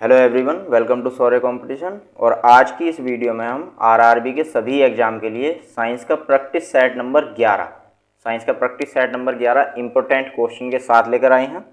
Hello everyone, welcome to Shaurya competition. और आज की इस वीडियो में हम आरआरबी के सभी एग्जाम के लिए साइंस का practice set number 11 important question के साथ लेकर आए हैं।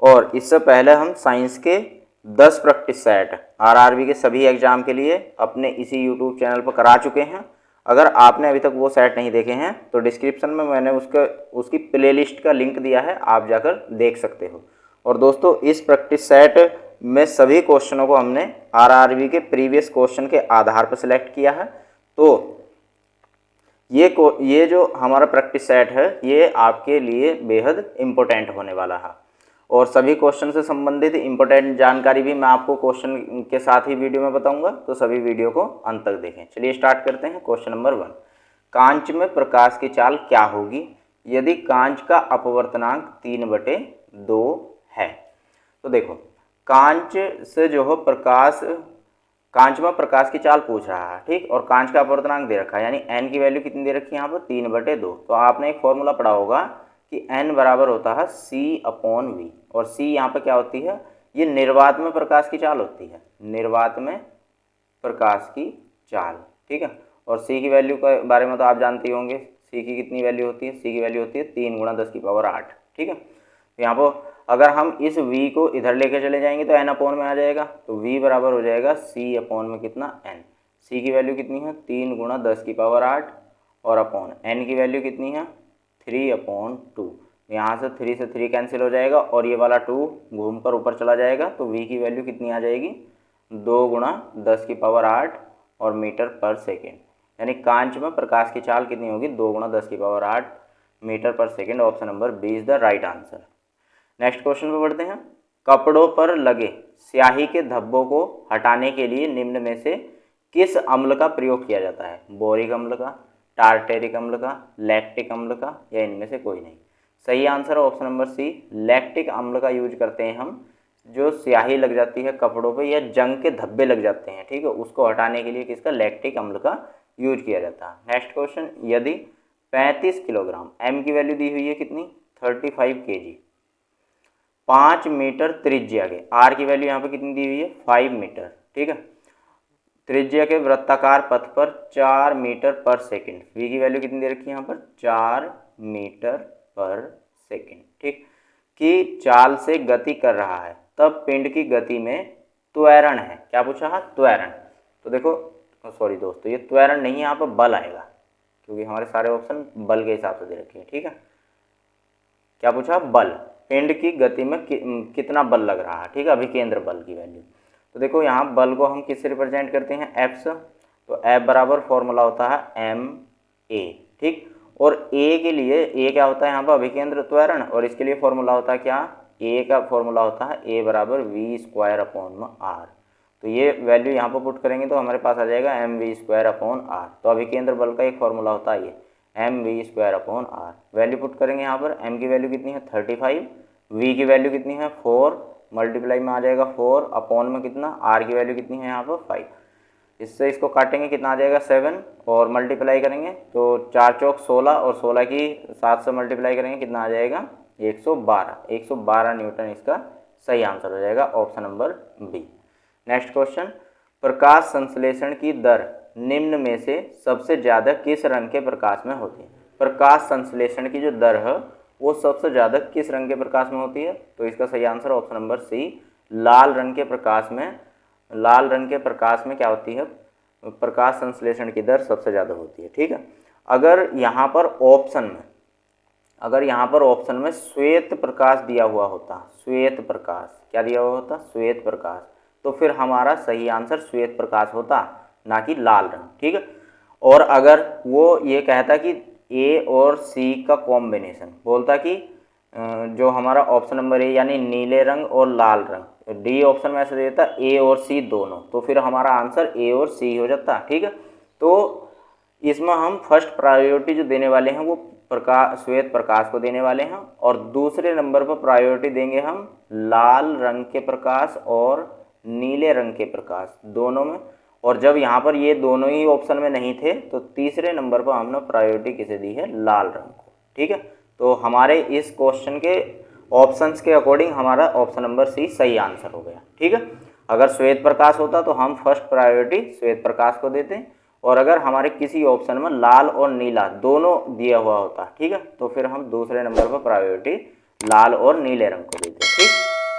और इससे पहले हम साइंस के 10 प्रैक्टिस सेट आरआरबी के सभी एग्जाम के लिए अपने इसी यूट्यूब चैनल पर करा चुके हैं। अगर आपने अभी तक वो सेट नहीं देखे हैं तो डिस्क्रिप्शन में मैंने उसकी प्लेलिस्ट का लिंक दिया है, आप जाकर देख सकते हो। और दोस्तों, इस प्रैक्टिस सेट में सभी क्वेश्चनों को हमने आरआरबी के प्रीवियस क्वेश्चन के आधार पर सिलेक्ट किया है। तो ये जो हमारा प्रैक्टिस सेट है ये आपके लिए बेहद इम्पोर्टेंट होने वाला है। और सभी क्वेश्चन से संबंधित इम्पोर्टेंट जानकारी भी मैं आपको क्वेश्चन के साथ ही वीडियो में बताऊंगा, तो सभी वीडियो को अंत तक देखें। चलिए स्टार्ट करते हैं। क्वेश्चन नंबर 1, कांच में प्रकाश की चाल क्या होगी यदि कांच का अपवर्तनांक 3/2 है। तो देखो, कांच से जो है कांच में प्रकाश की चाल पूछ रहा है, ठीक। और कांच का अपवर्तनांक दे रखा है, यानी n की वैल्यू कितनी दे रखी है यहाँ पर 3/2। तो आपने एक फॉर्मूला पढ़ा होगा कि n बराबर होता है C/V। और C यहाँ पर क्या होती है, ये निर्वात में प्रकाश की चाल होती है, निर्वात में प्रकाश की चाल, ठीक है। और C की वैल्यू के बारे में तो आप जानते ही होंगे, C की कितनी वैल्यू होती है, C की वैल्यू होती है 3 × 10⁸, ठीक है। यहाँ पर अगर हम इस v को इधर लेके चले जाएंगे तो n/में आ जाएगा, तो v बराबर हो जाएगा C/में कितना n। C की वैल्यू कितनी है 3 × 10⁸, और अपॉन n की वैल्यू कितनी है 3/2। यहाँ से 3 से 3 कैंसिल हो जाएगा और ये वाला 2 घूम कर ऊपर चला जाएगा, तो v की वैल्यू कितनी आ जाएगी 2 × 10⁸ और मीटर पर सेकेंड। यानी कांच में प्रकाश की चाल कितनी होगी 2 × 10⁸ मीटर पर second. Option number B is the right answer. Next question पे बढ़ते हैं। कपड़ों पर लगे स्याही के धब्बों को हटाने के लिए निम्न में से किस अम्ल का प्रयोग किया जाता है। बोरिक अम्ल का, टार्टेरिक अम्ल का, लैक्टिक अम्ल का, या इनमें से कोई नहीं। सही आंसर है ऑप्शन नंबर सी, लैक्टिक अम्ल का यूज करते हैं हम। जो स्याही लग जाती है कपड़ों पे या जंग के धब्बे लग जाते हैं, ठीक है, उसको हटाने के लिए किसका, लैक्टिक अम्ल का यूज किया जाता है। नेक्स्ट क्वेश्चन, यदि 35 किलोग्राम, m की वैल्यू दी हुई है कितनी 35 kg, 5 मीटर त्रिज्या के, r की वैल्यू यहाँ पे कितनी दी हुई है 5 मीटर, ठीक है, त्रिज्या के वृत्ताकार पथ पर 4 मीटर पर सेकंड, v की वैल्यू कितनी दे रखी है यहाँ पर 4 मीटर पर सेकंड, ठीक, की चाल से गति कर रहा है, तब पिंड की गति में त्वरण है। क्या पूछा है, त्वरण। तो देखो सॉरी दोस्तों, ये त्वरण नहीं है, यहाँ पर बल आएगा, क्योंकि हमारे सारे ऑप्शन बल के हिसाब से दे रखे हैं, ठीक है। क्या पूछा, बल, पिंड की गति में कितना बल लग रहा है, ठीक है, अभिकेंद्र बल की वैल्यू। तो देखो यहाँ बल को हम किससे रिप्रेजेंट करते हैं, F से। तो F बराबर फॉर्मूला होता है ma, ठीक। और A के लिए A क्या होता है यहाँ पर अभिकेंद्र त्वरण, और इसके लिए फॉर्मूला होता है क्या, A का फॉर्मूला होता है A बराबर v²/r। तो ये वैल्यू यहाँ पर पुट करेंगे तो हमारे पास आ जाएगा mv²/r। तो अभिकेंद्र बल का एक फॉर्मूला होता है ये mv²/r। वैल्यू पुट करेंगे यहाँ पर, m की वैल्यू कितनी है 35, v की वैल्यू कितनी है 4, मल्टीप्लाई में आ जाएगा 4, अपॉन में कितना, r की वैल्यू कितनी है यहाँ पर 5। इससे इसको काटेंगे कितना आ जाएगा 7, और मल्टीप्लाई करेंगे तो 4 चौक 16, और 16 की 7 से मल्टीप्लाई करेंगे कितना आ जाएगा 112 न्यूटन इसका सही आंसर हो जाएगा, option number B. Next question, प्रकाश संश्लेषण की दर निम्न में से सबसे ज़्यादा किस रंग के प्रकाश में होती है। प्रकाश संश्लेषण की जो दर है वो सबसे ज़्यादा किस रंग के प्रकाश में होती है। तो इसका सही आंसर ऑप्शन नंबर सी, लाल रंग के प्रकाश में। लाल रंग के प्रकाश में क्या होती है, प्रकाश संश्लेषण की दर सबसे ज़्यादा होती है, ठीक है। अगर यहाँ पर ऑप्शन में श्वेत प्रकाश दिया हुआ होता, श्वेत प्रकाश क्या दिया हुआ होता, श्वेत प्रकाश, तो फिर हमारा सही आंसर श्वेत प्रकाश होता, ना कि लाल रंग, ठीक है। और अगर वो ये कहता कि ए और सी का कॉम्बिनेशन, बोलता कि जो हमारा ऑप्शन नंबर ए यानी नीले रंग और लाल रंग, डी ऑप्शन में ऐसे देता ए और सी दोनों, तो फिर हमारा आंसर ए और सी हो जाता, ठीक है। तो इसमें हम फर्स्ट प्रायोरिटी जो देने वाले हैं वो श्वेत प्रकाश को देने वाले हैं, और दूसरे नंबर पर प्रायोरिटी देंगे हम लाल रंग के प्रकाश और नीले रंग के प्रकाश दोनों में। और जब यहाँ पर ये दोनों ही ऑप्शन में नहीं थे तो तीसरे नंबर पर हमने प्रायोरिटी किसे दी है, लाल रंग को, ठीक है। तो हमारे इस क्वेश्चन के ऑप्शंस के अकॉर्डिंग हमारा ऑप्शन नंबर सी सही आंसर हो गया, ठीक है। अगर श्वेत प्रकाश होता तो हम फर्स्ट प्रायोरिटी श्वेत प्रकाश को देते, और अगर हमारे किसी ऑप्शन में लाल और नीला दोनों दिया हुआ होता, ठीक है, तो फिर हम दूसरे नंबर पर प्रायोरिटी लाल और नीले रंग को देते, ठीक।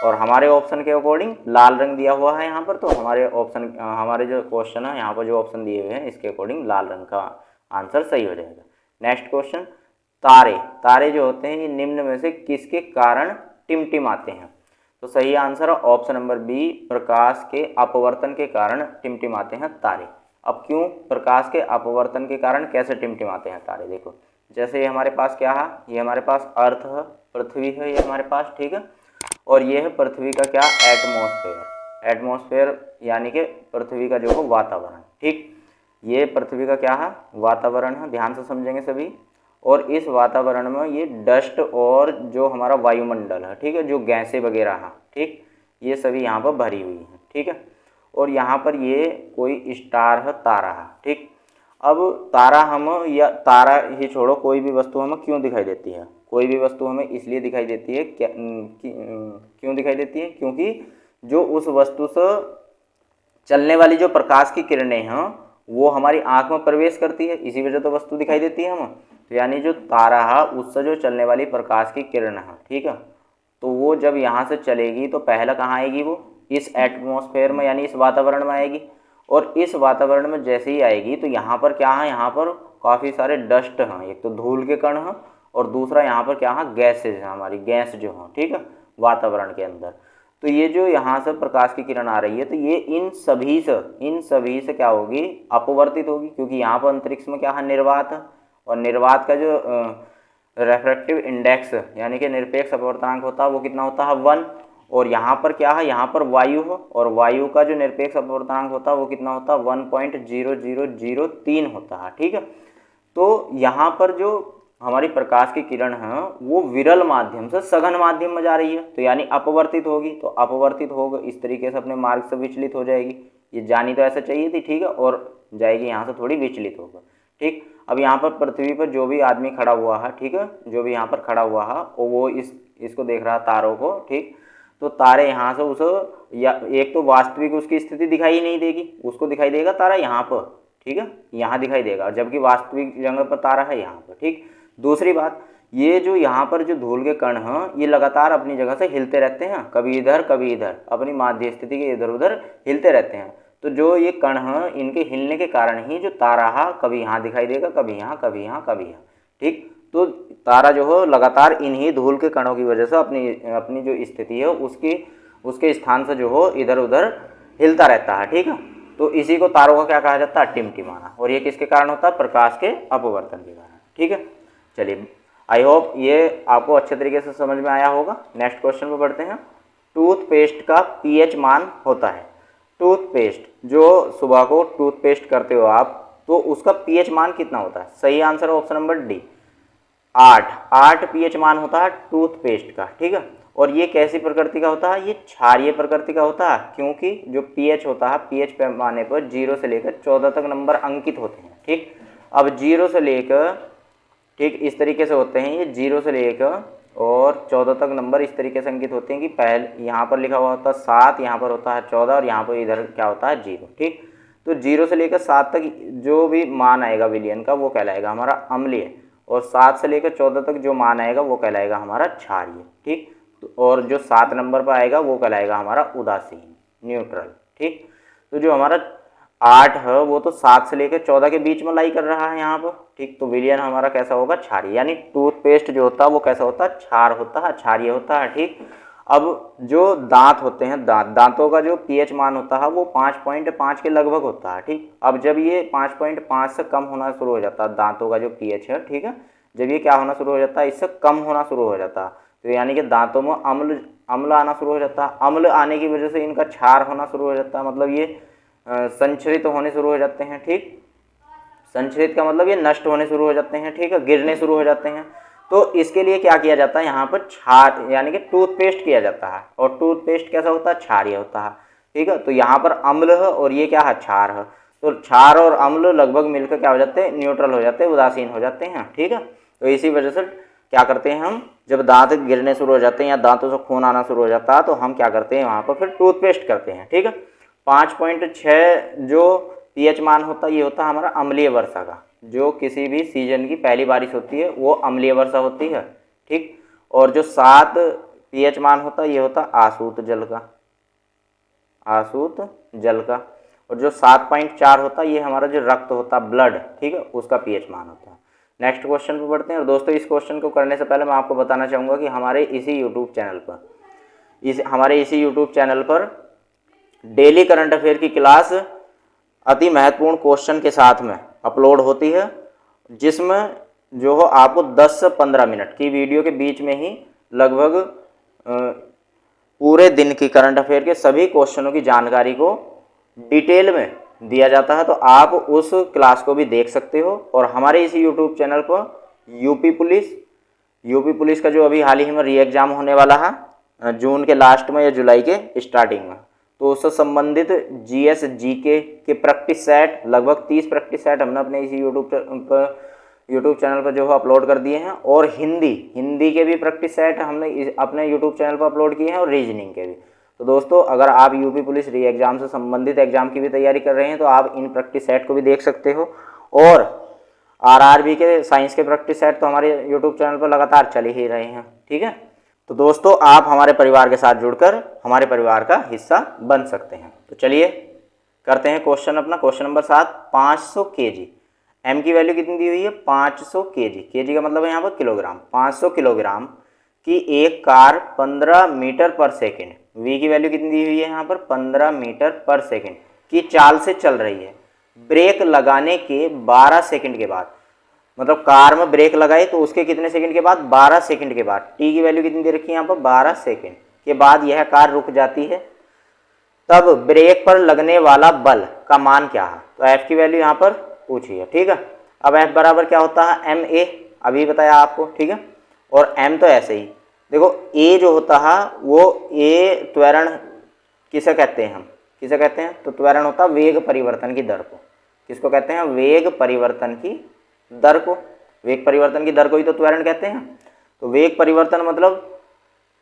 और हमारे ऑप्शन के अकॉर्डिंग लाल रंग दिया हुआ है यहाँ पर, तो हमारे जो क्वेश्चन है यहाँ पर जो ऑप्शन दिए हुए हैं इसके अकॉर्डिंग लाल रंग का आंसर सही हो जाएगा। नेक्स्ट क्वेश्चन, तारे जो होते हैं ये निम्न में से किसके कारण टिमटिमाते हैं? तो सही आंसर है ऑप्शन नंबर बी, प्रकाश के अपवर्तन के कारण टिमटिमाते हैं तारे। अब क्यों प्रकाश के अपवर्तन के कारण कैसे टिमटिमाते हैं तारे? देखो, जैसे ये हमारे पास क्या है, ये हमारे पास अर्थ है, पृथ्वी है ये हमारे पास, ठीक है, और ये है पृथ्वी का क्या, एटमॉस्फेयर यानी कि पृथ्वी का जो है वातावरण, ठीक। ये पृथ्वी का क्या है, वातावरण है, ध्यान से समझेंगे सभी। और इस वातावरण में ये डस्ट और जो हमारा वायुमंडल है, ठीक है, जो गैसें वगैरह हैं, ठीक, ये सभी यहाँ पर भरी हुई हैं, ठीक है। और यहाँ पर ये कोई स्टार है, तारा है, ठीक। अब तारा या तारा ही छोड़ो, कोई भी वस्तु हमें क्यों दिखाई देती है? कोई भी वस्तु हमें इसलिए दिखाई देती है, क्यों दिखाई देती है? क्योंकि जो उस वस्तु से चलने वाली जो प्रकाश की किरणें हैं वो हमारी आँख में प्रवेश करती है, इसी वजह तो वस्तु दिखाई देती है हमें। तो यानी जो तारा है उससे जो चलने वाली प्रकाश की किरण है, ठीक है, तो वो जब यहाँ से चलेगी तो पहला कहाँ आएगी? वो इस एटमॉस्फेयर में यानी इस वातावरण में आएगी, और इस वातावरण में जैसे ही आएगी तो यहाँ पर क्या है, यहाँ पर काफ़ी सारे डस्ट हैं, एक तो धूल के कण हैं और दूसरा यहाँ पर क्या है, गैसेज हैं, हमारी गैस जो हैं, ठीक है, वातावरण के अंदर। तो ये जो यहाँ से प्रकाश की किरण आ रही है तो ये इन सभी से क्या होगी, अपवर्तित होगी, क्योंकि यहाँ पर अंतरिक्ष में क्या है, निर्वात है, और निर्वात का जो रेफ्रेक्टिव इंडेक्स यानी कि निरपेक्ष अपवर्तनांक होता है वो कितना होता है, 1। और यहाँ पर क्या है, यहाँ पर वायु हो, और वायु का जो निरपेक्ष अपवर्तनांक होता है वो कितना होता है, 1.0003 होता है, ठीक है। तो यहाँ पर जो हमारी प्रकाश की किरण है वो विरल माध्यम से सघन माध्यम में जा रही है, तो यानी अपवर्तित होगी, तो अपवर्तित होगा इस तरीके से अपने मार्ग से विचलित हो जाएगी। ये जानी तो ऐसा चाहिए थी, ठीक है, और जाएगी यहाँ से थोड़ी विचलित होगा, ठीक। अब यहाँ पर पृथ्वी पर जो भी आदमी खड़ा हुआ है, ठीक है, जो भी यहाँ पर खड़ा हुआ है और वो इसको देख रहा है तारों को, ठीक, तो तारे यहाँ से उसे या एक तो वास्तविक उसकी स्थिति दिखाई नहीं देगी, उसको दिखाई देगा तारा यहाँ पर, ठीक है, यहाँ दिखाई देगा, जबकि वास्तविक जगह पर तारा है यहाँ पर, ठीक। दूसरी बात, ये जो यहाँ पर जो धूल के कण हैं ये लगातार अपनी जगह से हिलते रहते हैं, कभी इधर कभी इधर, अपनी माध्य स्थिति के इधर उधर हिलते रहते हैं। तो जो ये कण हैं इनके हिलने के कारण ही जो तारा है कभी यहाँ दिखाई देगा, कभी यहाँ, कभी यहाँ, कभी यहाँ, ठीक। तो तारा जो है लगातार इन्हीं धूल के कणों की वजह से अपनी जो स्थिति है उसके स्थान से जो हो इधर उधर हिलता रहता है, ठीक है। तो इसी को तारों का क्या कहा जाता है, टिमटिमाना। और ये किसके कारण होता है, प्रकाश के अपवर्तन के कारण, ठीक है। चलिए, आई होप ये आपको अच्छे तरीके से समझ में आया होगा। नेक्स्ट क्वेश्चन पे बढ़ते हैं। टूथपेस्ट का पीएच मान होता है, टूथपेस्ट जो सुबह को टूथपेस्ट करते हो आप तो उसका पीएच मान कितना होता है? सही आंसर है ऑप्शन नंबर डी, 8 पीएच मान होता है टूथपेस्ट का, ठीक है। और ये कैसी प्रकृति का होता है, ये क्षारीय प्रकृति का होता है, क्योंकि जो पीएच होता है, पीएच पैमाने पर 0 से लेकर 14 तक नंबर अंकित होते हैं, ठीक। अब 0 से लेकर, ठीक, इस तरीके से होते हैं ये 0 से लेकर और 14 तक नंबर इस तरीके से अंकित होते हैं कि पहले यहाँ पर लिखा हुआ होता है 7, यहाँ पर होता है 14 और यहाँ पर इधर क्या होता है 0, ठीक। तो 0 से लेकर 7 तक जो भी मान आएगा विलयन का वो कहलाएगा हमारा अम्लीय, और 7 से लेकर 14 तक जो मान आएगा वो कहलाएगा हमारा क्षारीय, ठीक। और जो 7 नंबर पर आएगा वो कहलाएगा हमारा उदासीन, न्यूट्रल, ठीक। तो जो हमारा 8 है वो तो 7 से लेकर 14 के बीच में लाई कर रहा है यहाँ पर, ठीक। तो विलयन हमारा कैसा होगा, क्षारीय, यानी टूथपेस्ट जो होता है वो कैसा होता है, क्षार होता है, क्षारीय होता है, ठीक। अब जो दांत होते हैं, दांतों का जो पीएच मान होता है वो 5.5 के लगभग होता है, ठीक। अब जब ये 5.5 से कम होना शुरू हो जाता है दांतों का जो पीएच है, ठीक है, जब ये क्या होना शुरू हो जाता है, इससे कम होना शुरू हो जाता है, तो यानी कि दांतों में अम्ल आना शुरू हो जाता है। अम्ल आने की वजह से इनका क्षार होना शुरू हो जाता है, मतलब ये संचरित होने शुरू हो जाते हैं, ठीक। संचरित का मतलब ये नष्ट होने शुरू हो जाते हैं, ठीक है, गिरने शुरू हो जाते हैं। तो इसके लिए क्या किया जाता है, यहाँ पर क्षार यानी कि टूथपेस्ट किया जाता है, और टूथपेस्ट कैसा होता है, क्षारीय होता है, ठीक है। तो यहाँ पर अम्ल है और ये क्या है, क्षार है, तो क्षार और अम्ल लगभग मिलकर क्या हो जाते हैं, न्यूट्रल हो जाते हैं, उदासीन हो जाते हैं, ठीक है। तो इसी वजह से क्या करते हैं हम, जब दांत गिरने शुरू हो जाते हैं या दांतों से खून आना शुरू हो जाता है तो हम क्या करते हैं वहाँ पर फिर टूथपेस्ट करते हैं। ठीक है, 5.6 जो पीएच मान होता है ये होता है हमारा अम्लीय वर्षा का। जो किसी भी सीजन की पहली बारिश होती है वो अम्लीय वर्षा होती है। ठीक, और जो 7 पीएच मान होता है ये होता है आसूत जल का, आसूत जल का। और जो 7.4 होता है ये हमारा जो रक्त होता है ब्लड, ठीक है, उसका पीएच मान होता है। नेक्स्ट क्वेश्चन पे बढ़ते हैं। और दोस्तों इस क्वेश्चन को करने से पहले मैं आपको बताना चाहूँगा कि हमारे इसी यूट्यूब चैनल पर डेली करंट अफेयर की क्लास अति महत्वपूर्ण क्वेश्चन के साथ में अपलोड होती है, जिसमें जो हो आपको 10 से 15 मिनट की वीडियो के बीच में ही लगभग पूरे दिन की करंट अफेयर के सभी क्वेश्चनों की जानकारी को डिटेल में दिया जाता है। तो आप उस क्लास को भी देख सकते हो। और हमारे इसी यूट्यूब चैनल पर यूपी पुलिस का जो अभी हाल ही में री एग्ज़ाम होने वाला है जून के लास्ट में या जुलाई के स्टार्टिंग में, तो उससे संबंधित जीएस जीके के प्रैक्टिस सेट लगभग 30 प्रैक्टिस सेट हमने अपने इसी यूट्यूब चैनल पर जो है अपलोड कर दिए हैं। और हिंदी के भी प्रैक्टिस सेट हमने अपने यूट्यूब चैनल पर अपलोड किए हैं और रीजनिंग के भी। तो दोस्तों अगर आप यूपी पुलिस री एग्ज़ाम से संबंधित एग्जाम की भी तैयारी कर रहे हैं तो आप इन प्रैक्टिस सेट को भी देख सकते हो। और आरआरबी के साइंस के प्रैक्टिस सेट तो हमारे यूट्यूब चैनल पर लगातार चल ही रहे हैं। ठीक है, तो दोस्तों आप हमारे परिवार के साथ जुड़कर हमारे परिवार का हिस्सा बन सकते हैं। तो चलिए करते हैं क्वेश्चन अपना। Question number 7, 500 kg। एम की वैल्यू कितनी दी हुई है, 500 kg। केजी का मतलब है यहाँ पर किलोग्राम। 500 किलोग्राम की एक कार 15 मीटर पर सेकेंड, वी की वैल्यू कितनी दी हुई है यहाँ पर 15 मीटर पर सेकेंड की चाल से चल रही है। ब्रेक लगाने के 12 सेकेंड के बाद, मतलब कार में ब्रेक लगाई तो उसके कितने सेकंड के बाद, 12 सेकंड के बाद। टी की वैल्यू कितनी दे रखी है यहाँ पर 12 सेकंड के बाद यह कार रुक जाती है। तब ब्रेक पर लगने वाला बल का मान क्या है, तो एफ की वैल्यू यहाँ पर पूछी है। ठीक है, अब एफ बराबर क्या होता है, एम ए, अभी बताया आपको। ठीक है, और एम तो ऐसे ही देखो, ए जो होता है वो ए त्वरण किसे कहते हैं, हम किसे कहते हैं, तो त्वरण होता है वेग परिवर्तन की दर को। किसको कहते हैं, वेग परिवर्तन की दर को। वेग परिवर्तन की दर को ही तो त्वरण कहते हैं। तो वेग परिवर्तन मतलब,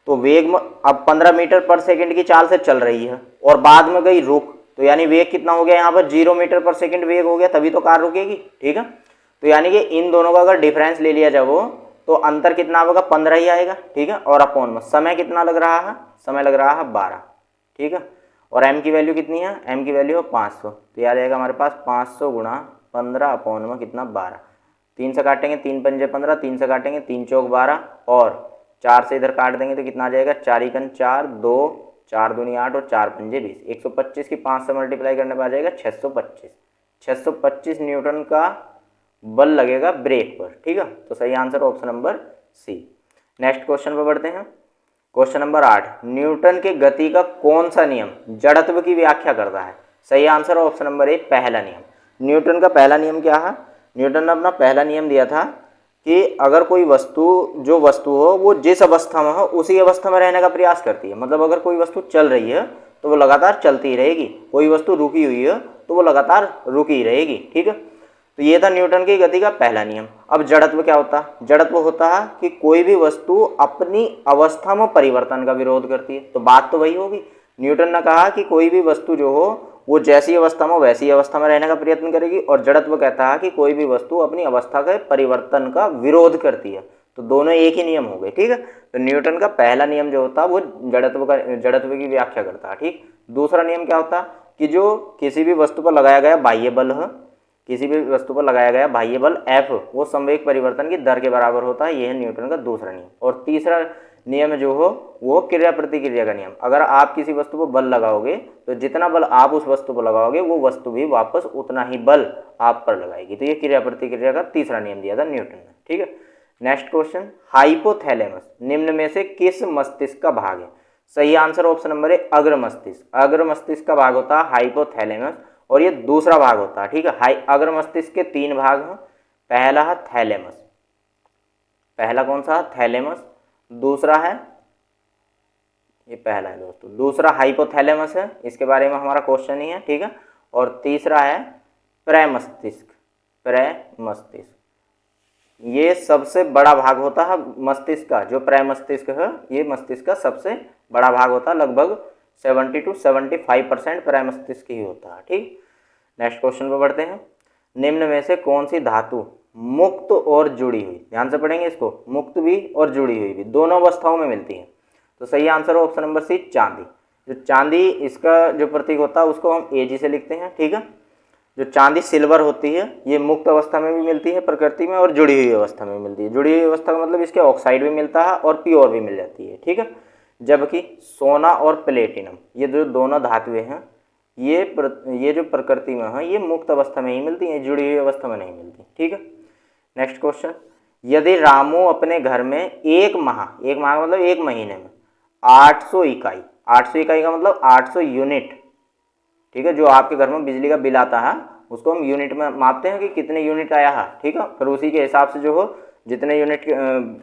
तो वेग में अब 15 मीटर पर सेकंड की चाल से चल रही है और बाद में गई रुक, तो यानी वेग कितना हो गया यहाँ पर 0 मीटर पर सेकंड वेग हो गया, तभी तो कार रुकेगी। ठीक है, तो यानी कि इन दोनों का अगर डिफरेंस ले लिया जाए वो, तो अंतर कितना होगा, 15 ही आएगा। ठीक है, और अपॉन में समय कितना लग रहा है, समय लग रहा है 12। ठीक है, और एम की वैल्यू कितनी है, एम की वैल्यू है 500। तो याद आएगा हमारे पास 500 गुणा 15 अपॉन में कितना 12। 3 से काटेंगे 3 पंजे 15, 3 से काटेंगे 3 चौक 12, और 4 से इधर काट देंगे तो कितना आ जाएगा, 4 एकन 4, 2 4 दूनी 8 और 4 पंजे 20। 125 की 5 से मल्टीप्लाई करने पर आ जाएगा 625 न्यूटन का बल लगेगा ब्रेक पर। ठीक है, तो सही answer option number C. Next question पर बढ़ते हैं। क्वेश्चन नंबर 8, न्यूटन के गति का कौन सा नियम जड़त्व की व्याख्या करता है। सही आंसर ऑप्शन नंबर ए, पहला नियम। न्यूटन का पहला नियम क्या है, न्यूटन ने अपना पहला नियम दिया था कि अगर कोई वस्तु हो वो जिस अवस्था में हो उसी अवस्था में रहने का प्रयास करती है। मतलब अगर कोई वस्तु चल रही है तो वो लगातार चलती ही रहेगी, कोई वस्तु रुकी हुई है तो वो लगातार रुकी ही रहेगी। ठीक है, तो ये था न्यूटन की गति का पहला नियम। अब जड़त्व क्या होता है, जड़त्व होता है कि कोई भी वस्तु अपनी अवस्था में परिवर्तन का विरोध करती है। तो बात तो वही होगी, न्यूटन ने कहा कि कोई भी वस्तु जो हो वो जैसी अवस्था में वैसी अवस्था में रहने का प्रयत्न करेगी, और जड़त्व कहता है कि कोई भी वस्तु अपनी अवस्था के परिवर्तन का विरोध करती है। तो दोनों एक ही नियम हो गए। ठीक है, तो न्यूटन का पहला नियम जो होता है वो जड़त्व की व्याख्या करता है। ठीक, दूसरा नियम क्या होता है कि जो किसी भी वस्तु पर लगाया गया बाह्य बल है, किसी भी वस्तु पर लगाया गया बाह्य बल F वो संवेग परिवर्तन की दर के बराबर होता है। यह है न्यूटन का दूसरा नियम। और तीसरा नियम जो हो वो क्रिया प्रतिक्रिया का नियम। अगर आप किसी वस्तु पर बल लगाओगे तो जितना बल आप उस वस्तु पर लगाओगे वो वस्तु भी वापस उतना ही बल आप पर लगाएगी। तो ये क्रिया प्रतिक्रिया का तीसरा नियम दिया था न्यूटन ने। ठीक है, नेक्स्ट क्वेश्चन, हाइपोथैलेमस निम्न में से किस मस्तिष्क का भाग है। सही आंसर ऑप्शन नंबर ए, अग्र मस्तिष्क। अग्र मस्तिष्क का भाग होता है हाइपोथैलेमस, और ये दूसरा भाग होता है। ठीक है, अग्र मस्तिष्क के 3 भाग हैं। पहला है थैलेमस, पहला कौन सा है, थैलेमस। दूसरा है, ये पहला है दोस्तों, दूसरा हाइपोथैलेमस है, इसके बारे में हमारा क्वेश्चन ही है। ठीक है, और तीसरा है प्रमस्तिष्क। प्रमस्तिष्क ये सबसे बड़ा भाग होता है मस्तिष्क का, जो प्रमस्तिष्क है ये मस्तिष्क का सबसे बड़ा भाग होता है, लगभग 70 to 75% प्रमस्तिष्क ही होता है। ठीक, नेक्स्ट क्वेश्चन पे बढ़ते हैं। निम्न में से कौन सी धातु मुक्त और जुड़ी हुई, ध्यान से पढ़ेंगे इसको, मुक्त भी और जुड़ी हुई भी, दोनों अवस्थाओं में मिलती है? तो सही आंसर है ऑप्शन नंबर सी, चांदी। जो चांदी इसका जो प्रतीक होता है उसको हम Ag से लिखते हैं। ठीक है, जो चांदी सिल्वर होती है ये मुक्त अवस्था में भी मिलती है प्रकृति में, और जुड़ी हुई अवस्था में मिलती है। जुड़ी हुई अवस्था का मतलब इसके ऑक्साइड भी मिलता है और प्योर भी मिल जाती है। ठीक है, जबकि सोना और प्लेटिनम ये जो दोनों धातुएं हैं ये जो प्रकृति में है ये मुक्त अवस्था में ही मिलती है, जुड़ी हुई अवस्था में नहीं मिलती। ठीक है, नेक्स्ट क्वेश्चन। यदि रामू अपने घर में एक माह का मतलब एक महीने में 800 इकाई, 800 इकाई का मतलब 800 यूनिट, ठीक है, जो आपके घर में बिजली का बिल आता है उसको हम यूनिट में मापते हैं कि कितने यूनिट आया है। ठीक है, फिर उसी के हिसाब से जो हो जितने यूनिट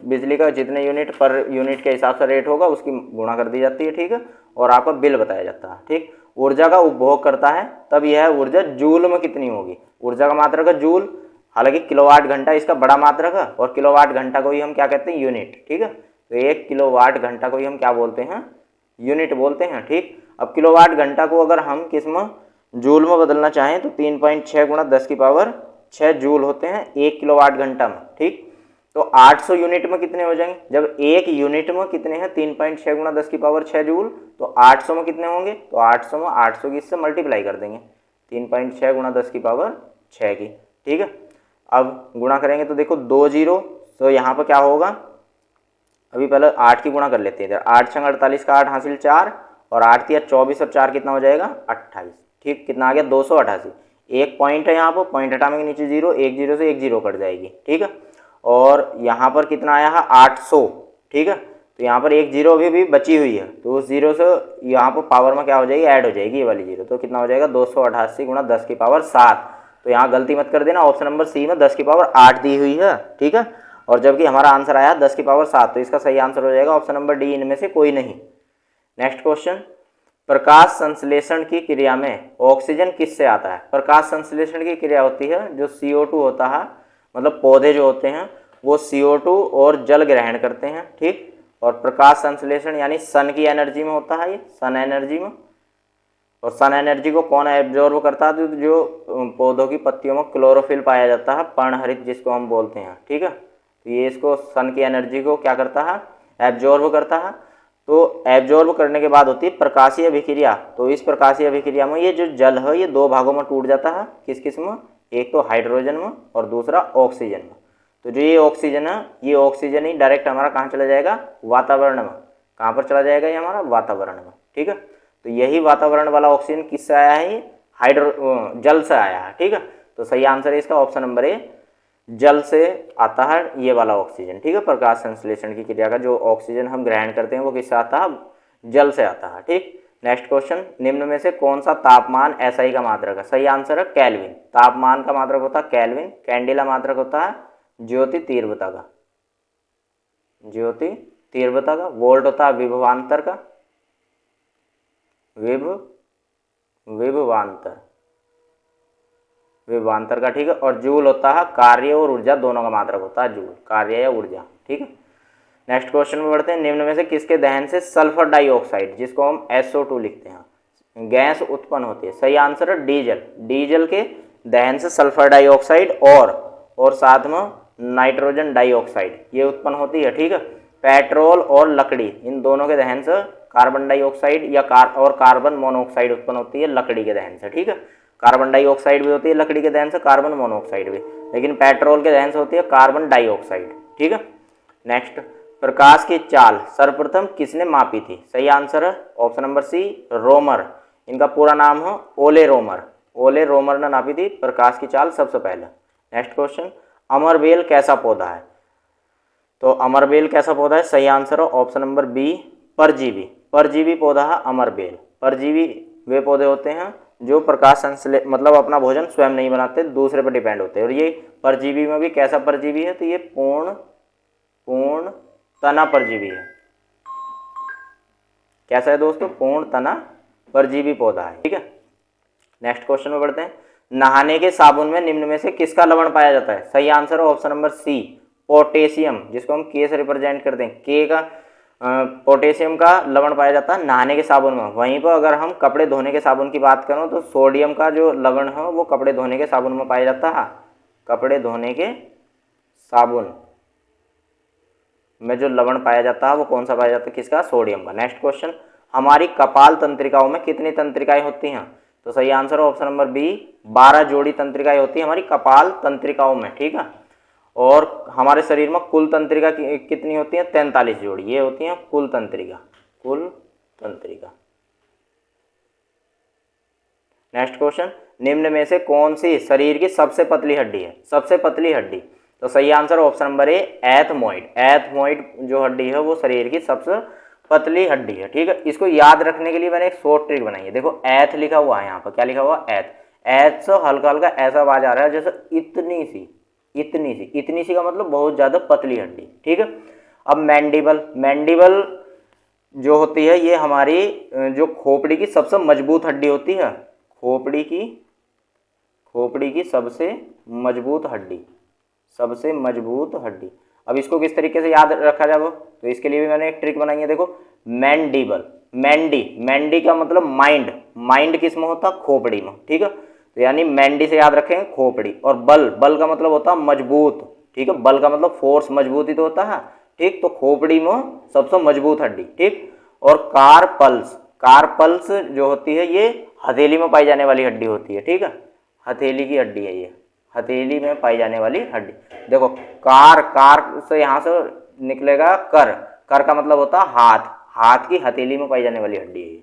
बिजली का जितने यूनिट पर यूनिट के हिसाब से रेट होगा उसकी गुणा कर दी जाती है। ठीक है, और आपका बिल बताया जाता है। ठीक, ऊर्जा का उपभोग करता है तब यह ऊर्जा जूल में कितनी होगी? ऊर्जा का मात्रक है जूल, हालांकि किलोवाट घंटा इसका बड़ा मात्रक है, और किलोवाट घंटा को ही हम क्या कहते हैं? यूनिट। ठीक है, तो 1 किलोवाट घंटा को ही हम क्या बोलते हैं? यूनिट बोलते हैं। ठीक, अब किलोवाट घंटा को अगर हम किस में जूल में बदलना चाहें तो 3.6 गुणा 10 की पावर 6 जूल होते हैं 1 किलोवाट घंटा में। ठीक, तो 800 यूनिट में कितने हो जाएंगे? जब एक यूनिट में कितने हैं? 3.6 गुणा 10 की पावर 6 जूल, तो 800 में कितने होंगे? तो 800 में 800 की इससे मल्टीप्लाई कर देंगे, 3.6 गुणा 10 की पावर 6 की। ठीक है, अब गुणा करेंगे तो देखो 2 जीरो, तो यहाँ पर क्या होगा? अभी पहले 8 की गुणा कर लेते हैं। इधर 8 छंग 48 का 8 हासिल 4, और 8 तिया 24 और 4 कितना हो जाएगा? 28। ठीक, कितना आ गया? 288। एक पॉइंट है यहाँ पर, पॉइंट हटाने के नीचे जीरो, एक जीरो से एक जीरो कट जाएगी। ठीक है, और यहाँ पर कितना आया है? 800। ठीक है, तो यहाँ पर एक जीरो अभी भी बची हुई है, तो उस जीरो से यहाँ पर पावर में क्या हो जाएगी? ऐड हो जाएगी ये वाली जीरो, तो कितना हो जाएगा? 288 गुणा 10 की पावर 7। तो यहाँ गलती मत कर देना, ऑप्शन नंबर सी में 10 की पावर 8 दी हुई है। ठीक है, और जबकि हमारा आंसर आया 10 की पावर 7, तो इसका सही आंसर हो जाएगा ऑप्शन नंबर डी, इनमें से कोई नहीं। Next question. प्रकाश संश्लेषण की क्रिया में ऑक्सीजन किससे आता है? प्रकाश संश्लेषण की क्रिया होती है जो CO2 होता है, मतलब पौधे जो होते हैं वो CO2 और जल ग्रहण करते हैं। ठीक, और प्रकाश संश्लेषण यानी सन की एनर्जी में होता है, ये सन एनर्जी में। और सन एनर्जी को कौन एब्जॉर्ब करता है? तो जो पौधों की पत्तियों में क्लोरोफिल पाया जाता है, पर्णहरित जिसको हम बोलते हैं। ठीक है, तो ये इसको सन की एनर्जी को क्या करता है? एब्जॉर्ब करता है। तो एब्जॉर्ब करने के बाद होती है प्रकाशीय अभिक्रिया। तो इस प्रकाशीय अभिक्रिया में ये जो जल है ये दो भागों में टूट जाता है। किस किस में? एक तो हाइड्रोजन में और दूसरा ऑक्सीजन में। तो जो ये ऑक्सीजन है ये ऑक्सीजन ही डायरेक्ट हमारा कहाँ चला जाएगा? वातावरण में। कहाँ पर चला जाएगा ये हमारा? वातावरण में। ठीक है, तो यही वातावरण वाला ऑक्सीजन किससे आया है? ये जल से आया है। ठीक है, तो सही आंसर है इसका ऑप्शन नंबर ए, जल से आता है ये वाला ऑक्सीजन। ठीक है, प्रकाश संश्लेषण की क्रिया का जो ऑक्सीजन हम ग्रहण करते हैं वो किससे आता है? जल से आता है। ठीक, नेक्स्ट क्वेश्चन। निम्न में से कौन सा तापमान SI का मात्रक है? सही आंसर है केल्विन। तापमान का मात्रक होता है केल्विन। कैंडिला मात्रक होता है ज्योति तीव्रता का, ज्योति तीव्रता का। वोल्ट होता है विभवांतर का, विभवांतर का। ठीक है, और जूल होता है कार्य और ऊर्जा दोनों का मात्रक होता है, जूल कार्य या ऊर्जा। ठीक है, नेक्स्ट क्वेश्चन में बढ़ते हैं। निम्न में से किसके दहन से सल्फर डाइऑक्साइड, जिसको हम SO2 लिखते हैं, गैस उत्पन्न होती है? सही आंसर है डीजल। डीजल के दहन से सल्फर डाइऑक्साइड और साथ में नाइट्रोजन डाइऑक्साइड ये उत्पन्न होती है। ठीक है, पेट्रोल और लकड़ी इन दोनों के दहन से कार्बन डाइऑक्साइड या कार्बन मोनोऑक्साइड उत्पन्न होती है लकड़ी के दहन से। ठीक है, कार्बन डाइऑक्साइड भी होती है लकड़ी के दहन से, कार्बन मोनोऑक्साइड भी, लेकिन पेट्रोल के दहन से होती है कार्बन डाइऑक्साइड। ठीक है, नेक्स्ट। प्रकाश की चाल सर्वप्रथम किसने मापी थी? सही आंसर है ऑप्शन नंबर सी, रोमर। इनका पूरा नाम है ओले रोमर। ओले रोमर ने नापी थी प्रकाश की चाल सबसे पहले। Next question. अमरबेल कैसा पौधा है? तो अमरबेल कैसा पौधा है? सही आंसर है ऑप्शन नंबर बी, परजीवी। परजीवी पौधा है अमरबेल। परजीवी वे पौधे होते हैं जो प्रकाश मतलब अपना भोजन स्वयं नहीं बनाते, दूसरे पर डिपेंड होते हैं। और ये परजीवी में भी कैसा परजीवी है? तो ये पूर्ण तना परजीवी है। कैसा है दोस्तों? पूर्ण तना परजीवी पौधा है। ठीक है, नेक्स्ट क्वेश्चन में बढ़ते हैं। नहाने के साबुन में निम्न में से किसका लवण पाया जाता है? सही आंसर है ऑप्शन नंबर सी, पोटेशियम, जिसको हम के से रिप्रेजेंट करते हैं, के का पोटेशियम का लवण पाया जाता है नहाने के साबुन में। वहीं पर अगर हम कपड़े धोने के साबुन की बात करें तो सोडियम का जो लवण है वो कपड़े धोने के साबुन में पाया जाता है। कपड़े धोने के साबुन में जो लवण पाया जाता है वो कौन सा पाया जाता है, किसका, सोडियम का। नेक्स्ट क्वेश्चन, हमारी कपाल तंत्रिकाओं में कितनी तंत्रिकाएं होती हैं? तो सही आंसर है ऑप्शन नंबर बी, 12 जोड़ी तंत्रिकाएं होती हैं हमारी कपाल तंत्रिकाओं में, ठीक है। और हमारे शरीर में कुल तंत्रिका कितनी होती है? 43 जोड़ी, ये होती हैं कुल तंत्रिका, कुल तंत्रिका। नेक्स्ट क्वेश्चन, निम्न में से कौन सी शरीर की सबसे पतली हड्डी है? सबसे पतली हड्डी, तो सही answer option number A, ethmoid. Ethmoid जो हड्डी है वो शरीर की सबसे पतली हड्डी है, ठीक है। इसको याद रखने के लिए मैंने एक शॉर्ट ट्रिक बनाई है। देखो एथ लिखा हुआ है यहाँ पर, क्या लिखा हुआ है? एथ। एथ से हल्का हल्का ऐसा आवाज आ रहा है जैसे इतनी सी, इतनी सी। इतनी सी का मतलब बहुत ज्यादा पतली हड्डी, ठीक है। अब मैंडिबल, मैंडिबल जो होती है ये हमारी जो खोपड़ी की सबसे मजबूत हड्डी होती है। खोपड़ी की सबसे मजबूत हड्डी, सबसे मजबूत हड्डी। अब इसको किस तरीके से याद रखा जाए, तो इसके लिए भी मैंने एक ट्रिक बनाई है। देखो मैंडिबल, मैंडी का मतलब माइंड, माइंड किस में होता है? खोपड़ी में, ठीक है। तो यानी मैंडी से याद रखेंगे खोपड़ी। और बल का मतलब होता है मजबूत, ठीक है। बल का मतलब फोर्स, मजबूती तो होता है, ठीक। तो खोपड़ी में सबसे मजबूत हड्डी, ठीक। और कार्पल्स जो होती है ये हथेली में पाई जाने वाली हड्डी होती है, ठीक है। हथेली की हड्डी है ये, हथेली में पाई जाने वाली हड्डी। देखो कार से यहाँ से निकलेगा कर का मतलब होता है हाथ, हाथ की हथेली में पाई जाने वाली हड्डी है।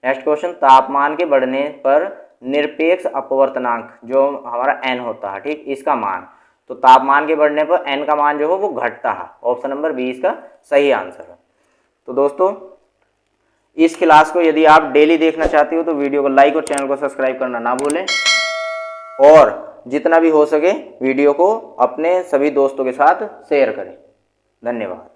नेक्स्ट क्वेश्चन, तापमान के बढ़ने पर निरपेक्ष अपवर्तनांक जो हमारा n होता है, ठीक, इसका मान। तो तापमान के बढ़ने पर n का मान जो है वो घटता है। ऑप्शन नंबर 20 का सही आंसर है। तो दोस्तों इस क्लास को यदि आप डेली देखना चाहते हो तो वीडियो को लाइक और चैनल को सब्सक्राइब करना ना भूलें, और जितना भी हो सके वीडियो को अपने सभी दोस्तों के साथ शेयर करें। धन्यवाद।